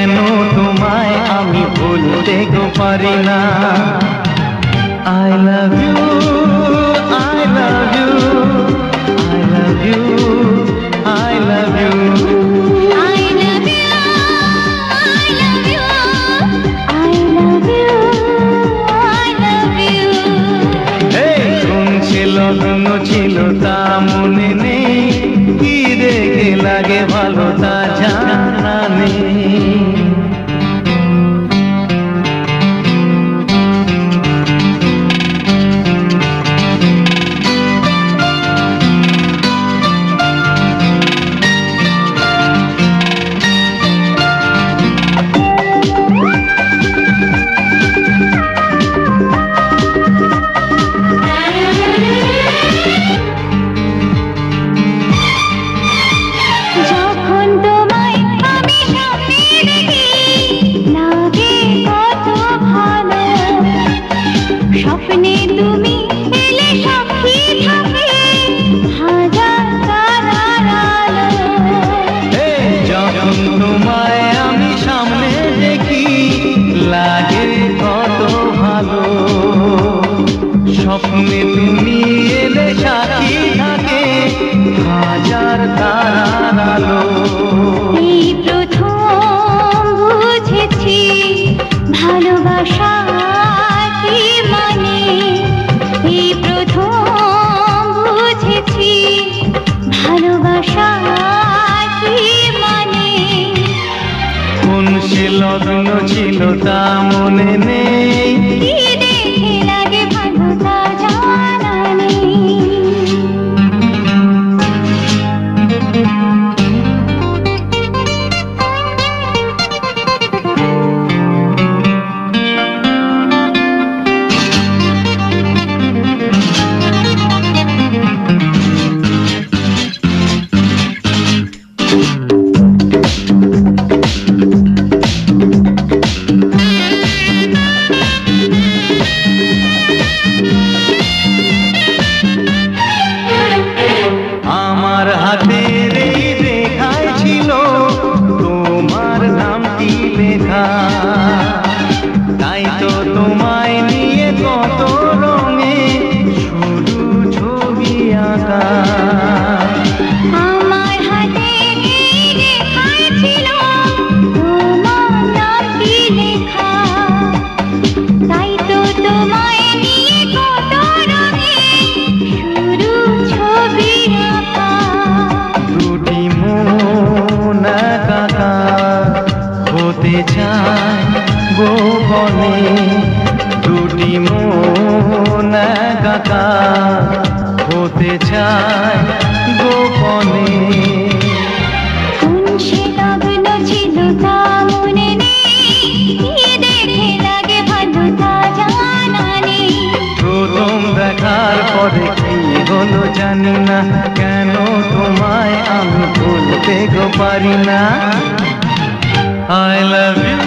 কেন তোমায় আমি ভুলতে গো পারি না। I love you, I love you, I love you, I love you, I love you, I love you, I love you, I love you. এই কোন ছিল লগ্ন ছিল তা মনে নেই, কি দেখে লাগে ভালো তা জানা নেই। স্বপ্নে তুমি এলে সাক্ষী থাকে হাজার তারার আলো। যখন তোমায় আমি সামনে দেখি লাগে কত ভালো। স্বপ্নে তুমি এলে সাক্ষী থাকে হাজার তারার আলো। এই প্রথম বুঝেছি ভালোবাসা কি মানে, এই প্রথম বুঝেছি ভালোবাসা কি মানে। কোন সে লগ্ন ছিল তা মনে নেই, কি দেখে লাগে ভালো তা জানা নেই। আমার হাতের এই রেখায় ছিল তোমার নামটি লেখা। তাই তো তোমায় নিয়ে কত রঙে শুধু ছবি আঁকা। আমার হাতে এই রেখায় ছিল তোমার নামটি লেখা। তাই তো তোমায় নিয়ে কত রঙে শুধু ছবি আঁকা। দুটি মন একাকা হতে চায় গোপনে, দুটি মন একাকা হতে চায় গোপনে। কোন সে লগ্ন ছিল তা মনে নেই, কি দেখে লাগে ভালো তা জানা নেই। প্রথম দেখার পরে কি হলো জানি না, কেন তোমায় আমি ভুলতে গো পারি না। I love you,